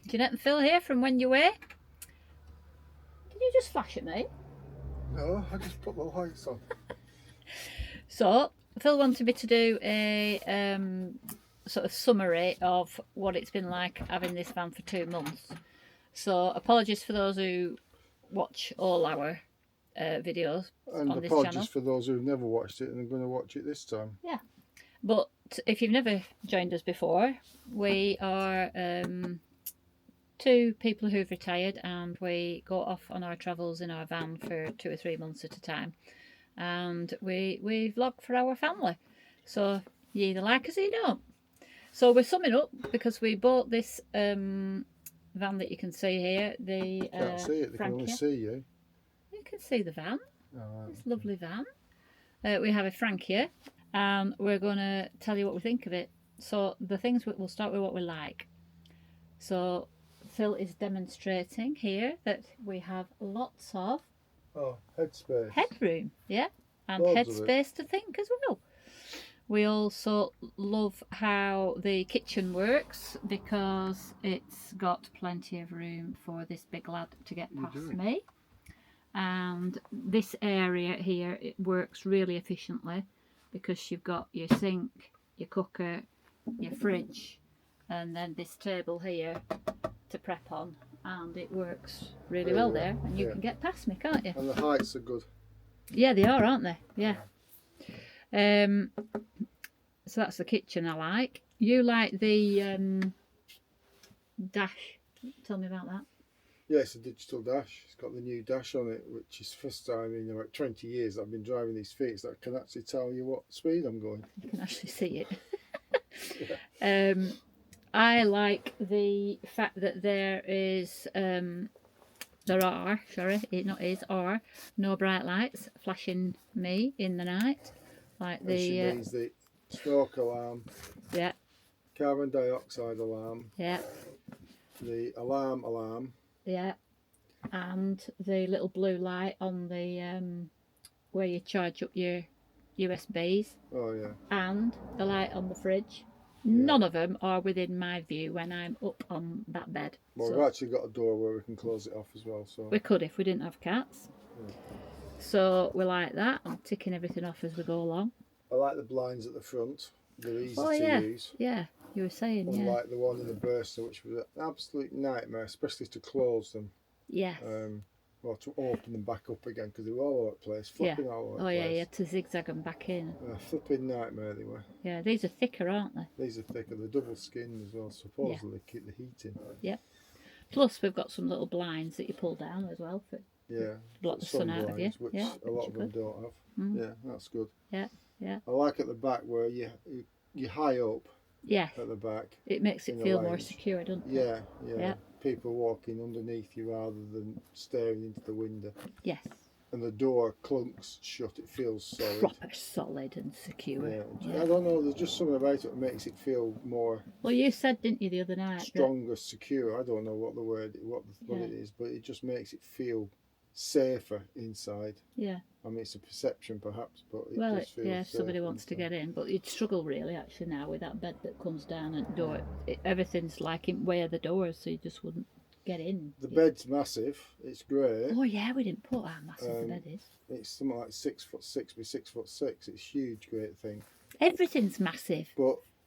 Jeanette and Phil here from When You Were. Did you just flash at me? No, I just put the lights on. So, Phil wanted me to do a sort of summary of what it's been like having this van for 2 months. So, apologies for those who watch all our videos And on this apologies channel. for those who've never watched it and are going to watch it this time. Yeah. But if you've never joined us before, we are 2 people who've retired, and we go off on our travels in our van for 2 or 3 months at a time, and we vlog for our family. So you either like us or you don't. So we're summing up because we bought this van that you can see here. The Can't see it, they can only Frankia. see you. You can see the van. Oh, right. This lovely van. We have a Frankia, and we're going to tell you what we think of it. So the things, we'll start with what we like. So Phil is demonstrating here that we have lots of Headspace. headroom, yeah, and Loads of it. headspace to think as well. We also love how the kitchen works because it's got plenty of room for this big lad to get past me. And this area here, it works really efficiently because you've got your sink, your cooker, your fridge, and then this table here to prep on, and it works really well there, and you can get past me, can't you? And the heights are good. Yeah, they are, aren't they? Yeah. So that's the kitchen I like. You like the dash. Tell me about that. Yeah, it's a digital dash. It's got the new dash on it, which is first time in about 20 years that I've been driving these feet that I can actually tell you what speed I'm going. You can actually see it. I like the fact that there are no bright lights flashing me in the night, like And she means the smoke alarm, yeah, carbon dioxide alarm, yeah, the alarm, yeah, and the little blue light on the where you charge up your USBs. Oh yeah. And the light on the fridge. None of them are within my view when I'm up on that bed. Well, so we've actually got a door where we can close it off as well. So we could if we didn't have cats. So we like that. I'm ticking everything off as we go along. I like the blinds at the front. They're easy to use. Yeah, you were saying, Unlike the one in the Burster, which was an absolute nightmare, especially to close them. Yes. Or to open them back up again because they were all over the place, flipping all over the place. Yeah, you had to zigzag them back in. A flipping nightmare they were. Yeah, these are thicker, aren't they? These are thicker. They're double skinned as well, supposedly keep the heat in. Yeah. Plus we've got some little blinds that you pull down as well for block the sun out of you. Which a lot of them don't have. Yeah, that's good. Yeah, yeah. I like at the back where you're high up. Yes. At the back. It makes it feel more secure, doesn't it? Yeah. People walking underneath you rather than staring into the window. Yes. And the door clunks shut. It feels solid. Proper solid and secure. Yeah. I don't know. There's just something about it that makes it feel more. Well, you said, didn't you, the other night? Stronger, secure. I don't know what the word, what it is, but it just makes it feel safer inside. Yeah. I mean, it's a perception perhaps, but it just feels somebody wants to get in, but you'd struggle really actually now with that bed that comes down and door. Everything's like in way of the doors, so you just wouldn't get in. The bed's massive. It's great. Oh yeah, we didn't put how massive the bed is. It's something like 6'6" by 6'6". It's huge, great thing. Everything's massive.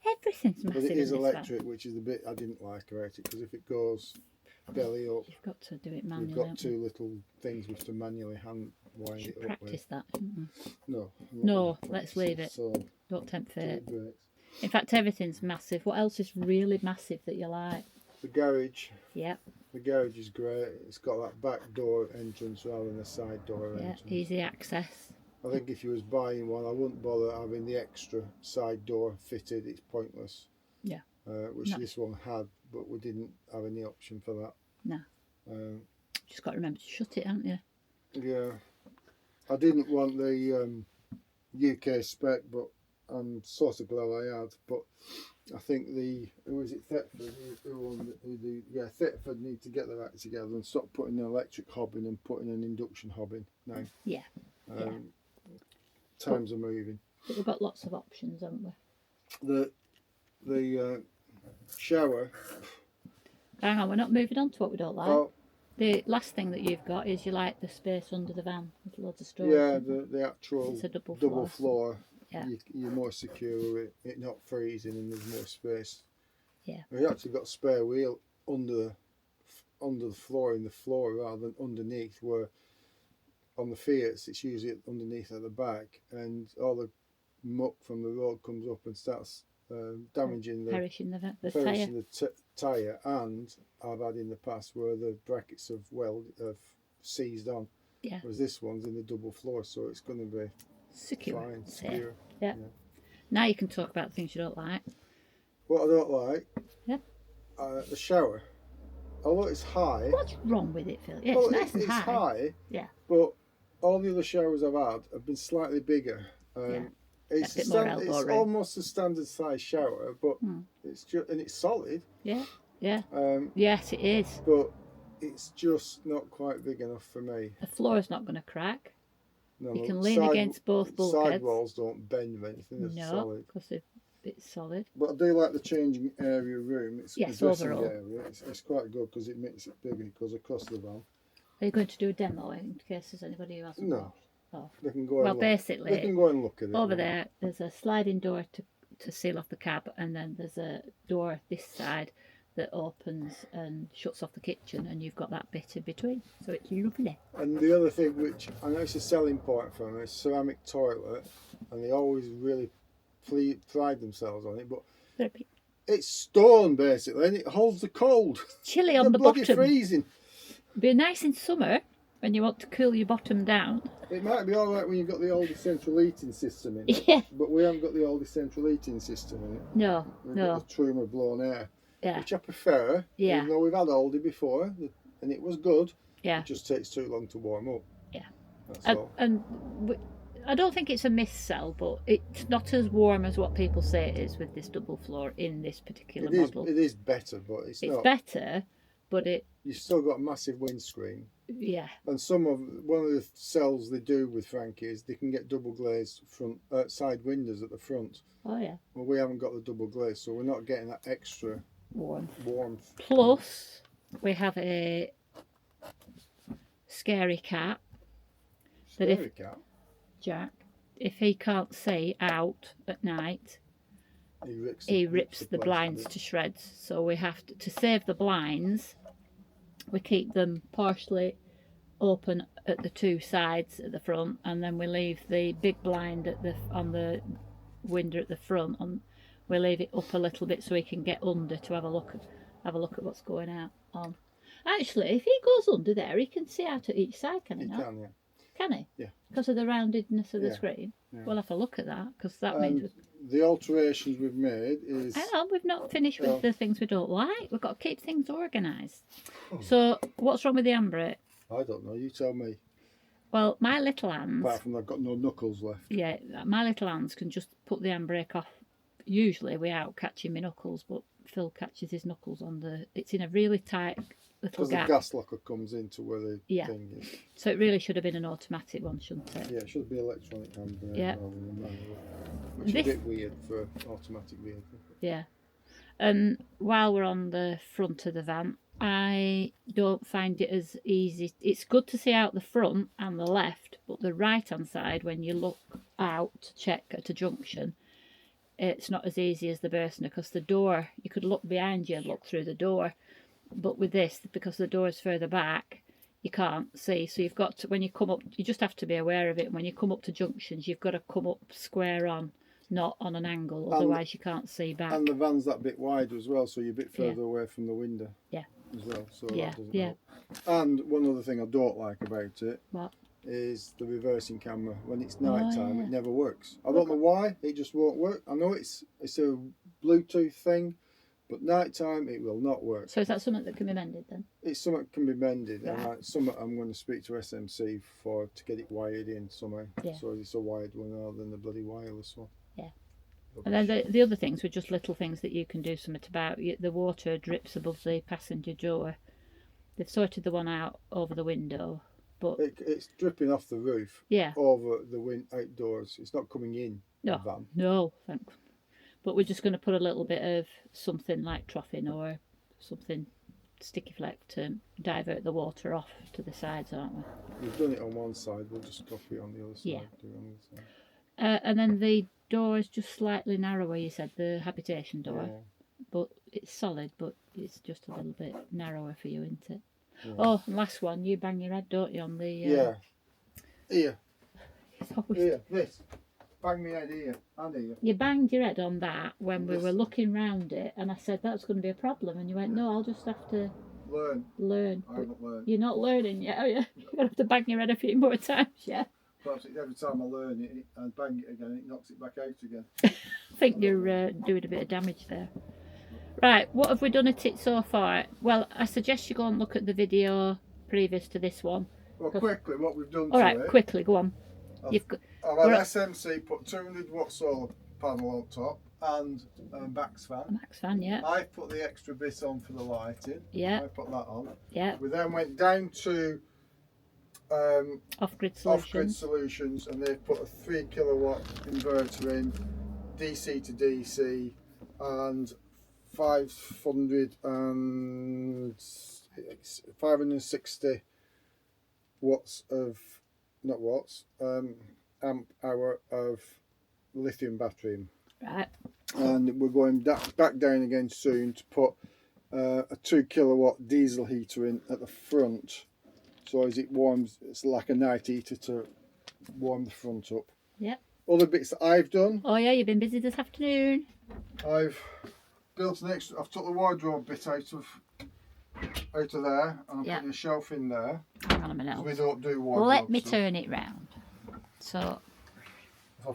Everything's massive. But it is electric, which is the bit I didn't like about it, because if it goes belly up, you've got to do it manually. You've got 2 little things which to manually hand wind it up with. Practice that, shouldn't we? No, let's leave it. So don't tempt fate. In fact, everything's massive. What else is really massive that you like? The garage. Yeah. The garage is great. It's got that back door entrance rather than a side door entrance. Yeah, easy access. I think if you was buying one, I wouldn't bother having the extra side door fitted. It's pointless. Yeah. Which this one had, but we didn't have any option for that. No. Just got to remember to shut it, haven't you? Yeah. I didn't want the UK spec, but I'm sort of glad I had. But I think who is it, Thetford? Thetford need to get their act together and stop putting an electric hob in and putting an induction hob in now. Yeah. Times are moving. But we've got lots of options, haven't we? The shower Hang on, we're not moving on to what we don't like. Oh, The last thing that you've got is you like the space under the van with loads of storage. yeah, the actual It's a double floor. Yeah. You're more secure with it not freezing, and there's more space. Yeah. We actually got a spare wheel under the floor, in the floor rather than underneath, where on the Fiats it's usually underneath at the back, and all the muck from the road comes up and starts damaging the Perishing the tyre. And I've had in the past where the brackets have seized on. Yeah. Whereas this one's in the double floor, so it's going to be secure. fine, secure. Yeah. Now you can talk about things you don't like. What I don't like, the shower. Although it's high. What's wrong with it, Phil? Yeah, well, it's nice and it's high. Yeah. But all the other showers I've had have been slightly bigger. It's almost a standard size shower, but it's solid. Yeah. Yeah. Yes, it is. But it's just not quite big enough for me. The floor is not going to crack. No, you can lean against both bulkheads. Side walls don't bend or anything. They're solid. Because it's solid. But I do like the changing area room. It's the dressing overall. area. It's quite good because it makes it bigger. It goes across the van. Are you going to do a demo in case there's anybody who hasn't? No. Oh. They can go. Well, basically, they can go and look at it. Over there, there's a sliding door to seal off the cab, and then there's a door this side that opens and shuts off the kitchen, and you've got that bit in between, so it's lovely. And the other thing, which I know it's a selling point for them, is ceramic toilet, and they always really pride themselves on it, but it's stone basically, and it holds the cold. Chilly on the bloody bottom. Freezing. Be nice in summer when you want to cool your bottom down. It might be all right when you've got the oldest central heating system in it, yeah. But we haven't got the oldest central heating system in it. No, We've got the Truma blown air, which I prefer. Yeah. Even though we've had Aldi before, and it was good. Yeah. It just takes too long to warm up. Yeah. That's all. And I don't think it's a missell, but it's not as warm as what people say it is with this double floor in this particular model. It is better, but it's not. It's better, but you've still got a massive windscreen. Yeah. And one of the cells they do with Frankia is they can get double glazed side windows at the front. Oh yeah. Well, we haven't got the double glaze, so we're not getting that extra warmth. Plus, we have a scary cat. Jack, if he can't see out at night, he rips the blinds to shreds. So we have to save the blinds. We keep them partially open at the two sides at the front, and then we leave the big blind on the window at the front. We leave it up a little bit so he can get under to have a look at what's going on. Actually, if he goes under there, he can see out at each side, can he not? Can, yeah. Can he? Yeah. Because of the roundedness of the screen. Yeah. We'll have a look at that, because that means the alterations we've made is. Hang on, we've not finished with the things we don't like. We've got to keep things organised. So, what's wrong with the handbrake? I don't know. You tell me. Well, my little hands. Apart from I've got no knuckles left. Yeah, my little hands can just put the handbrake off. Usually, without catching my knuckles, but Phil catches his knuckles on the. It's in a really tight little gap. Because the gas locker comes into where the thing is. So it really should have been an automatic one, shouldn't it? Yeah, it should be electronic handbrake rather than manual. Which is a bit weird for automatic vehicle. Yeah. And while we're on the front of the van, I don't find it as easy. It's good to see out the front and the left, but the right hand side, when you look out to check at a junction, it's not as easy as the Bursner, because the door, you could look behind you and look through the door. But with this, because the door is further back, you can't see. So you've got to, when you come up, you just have to be aware of it. When you come up to junctions, you've got to come up square on, not on an angle. Otherwise, you can't see back. And the van's that bit wide as well, so you're a bit further away from the window. Yeah. As well, so that doesn't help. And one other thing I don't like about it is the reversing camera. When it's night time, it never works. I don't know why. It just won't work. I know it's a Bluetooth thing. But night time, it will not work. So is that something that can be mended then? It's something that can be mended, and something I'm going to speak to SMC to get it wired in somehow. Yeah. So it's a wired one rather than the bloody wireless one. Yeah. Rubbish. And then the other things were just little things that you can do something about. The water drips above the passenger door. They've sorted the one out over the window, but it's dripping off the roof. Yeah. Over the outdoors. It's not coming in the van. No, thank. But we're just going to put a little bit of something like Troffin or something sticky fleck to divert the water off to the sides, aren't we? We've done it on one side, we'll just copy it on the other side. Yeah. Do it on the other side. And then the door is just slightly narrower, you said, the habitation door. Yeah. But it's solid, but it's just a little bit narrower for you, isn't it? Yeah. Oh, and last one, you bang your head, don't you, on the... Yeah. Here. It's always... Here, this. Bang me head here and here. You banged your head on that when we were looking round it, and I said that's going to be a problem, and you went, no, I'll just have to learn. I haven't learned. You're not learning yet, are you? You're going to have to bang your head a few more times, yeah? Perhaps every time I learn it and bang it again, it knocks it back out again. I think you're doing a bit of damage there. Right, what have we done at it so far? Well, I suggest you go and look at the video previous to this one. Well, quickly, what we've done all right, quickly, go on. I've had SMC put 200 watt solar panel on top and a max fan. Max fan, yeah. I put the extra bit on for the lighting. Yeah. I put that on. Yeah. We then went down to off-grid solutions, and they've put a 3 kilowatt inverter in, DC to DC, and 560 watts of, not watts, amp hour of lithium battery. Right. And we're going back down again soon to put a 2 kilowatt diesel heater in at the front, so as it warms, it's like a night heater to warm the front up. Yep. Other bits that I've done. Oh yeah, you've been busy this afternoon. I've built an extra. I've took the wardrobe bit out of there, and I'm putting a shelf in there. Hang on a minute. We don't do wardrobe. Let me turn it round. So. I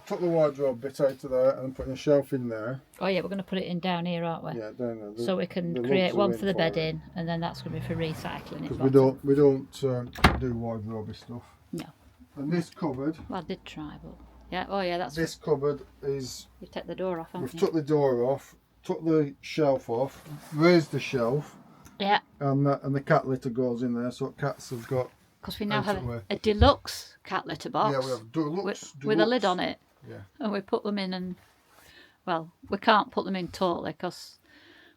took the wardrobe bit out of there, and I'm putting a shelf in there. Oh yeah, we're going to put it in down here, aren't we? Yeah, down there. So we can create one for the bedding, and then that's going to be for recycling it. Because we don't do wardrobe stuff. No. And this cupboard. Well, I did try, but yeah. Oh yeah, that's. This cupboard is. You've taken the door off, haven't you? We've took the door off, took the shelf off, raised the shelf. Yeah. And the cat litter goes in there, so cats have got. Because we now have a deluxe cat litter box. Yeah, we have deluxe with a lid on it. Yeah. And we put them in, and well, we can't put them in totally because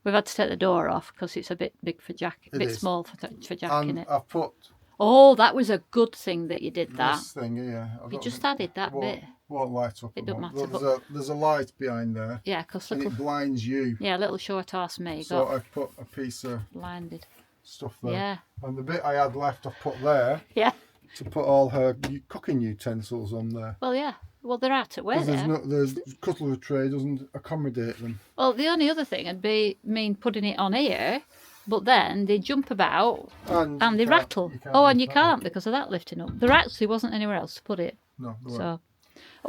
we've had to take the door off because it's a bit big for Jack, a bit small for Jack in it. I've put. Oh, that was a good thing that you did that. This thing here. You just added that bit. Won't light up. It doesn't matter. There's a light behind there. Yeah, because it blinds you. Yeah, little short horse me. So I put a piece of blinded stuff there. Yeah. And the bit I had left, I put there. Yeah. To put all her cooking utensils on there. Well, yeah. Well, they're out to wear there. There's cutlery tray doesn't accommodate them. Well, the only other thing would mean putting it on here, but then they jump about and they rattle. And you can't because of that lifting up. There actually wasn't anywhere else to put it. No. So,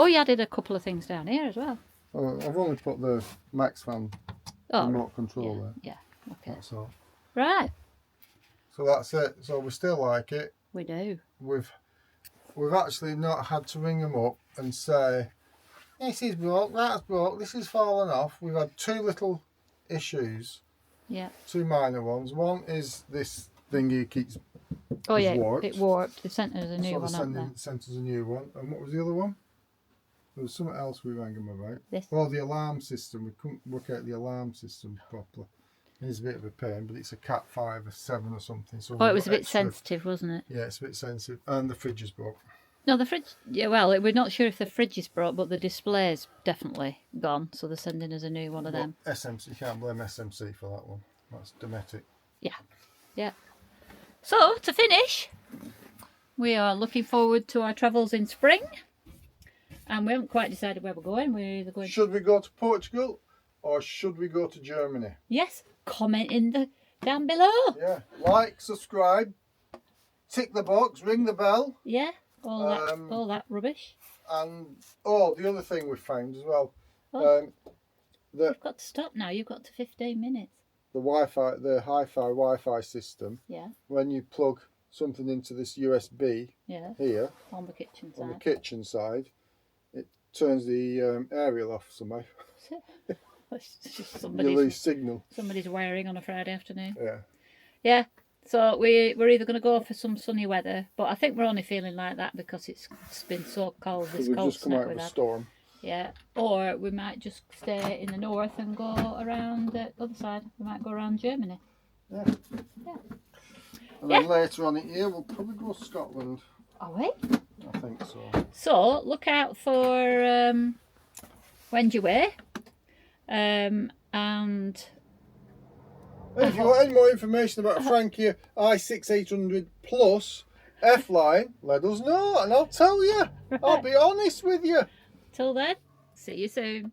you added a couple of things down here as well. Oh, I've only put the max fan remote control there. Yeah. Okay. That's all. Right. So that's it. So we still like it. We do. We've actually not had to ring them up and say, this is broke, that's broke, this is fallen off. We've had two little issues. Yeah. Two minor ones. One is this thingy keeps warped. It warped. They sent us a new one, sent us a new one. And what was the other one? There was something else we rang them about. This? Well, the alarm system. We couldn't work out the alarm system properly. It's a bit of a pain, but it's a Cat 5 or 7 or something. So it was a bit sensitive, wasn't it? Yeah, it's a bit sensitive. And the fridge is broke. No, the fridge... Yeah, well, we're not sure if the fridge is broke, but the display's definitely gone. So they're sending us a new one of them. SMC, you can't blame SMC for that one. That's Dometic. Yeah. Yeah. So, to finish, we are looking forward to our travels in spring. And we haven't quite decided where we're going. We're either going... Should we go to Portugal or should we go to Germany? Yes. Comment down below. Yeah. Like, subscribe, tick the box, ring the bell. Yeah. All that rubbish. And the other thing we found as well. You've got to stop now. You've got to 15 minutes. The Wi-Fi, the hi-fi Wi-Fi system. Yeah. When you plug something into this USB. Yeah. Here. On the kitchen side. On the kitchen side, it turns the aerial off somehow. You lose signal. Somebody's wiring on a Friday afternoon. Yeah. Yeah. So we're either going to go for some sunny weather, but I think we're only feeling like that because it's been so cold. This we've cold just come out of a storm. Yeah. Or we might just stay in the north and go around the other side. We might go around Germany. Yeah. Yeah. And then later on in the year, we'll probably go to Scotland. Are we? I think so. So look out for Wend Your Way. And if you want any more information about a Frankia i680 Plus F-Line, let us know and I'll tell you. I'll be honest with you. Till then, see you soon.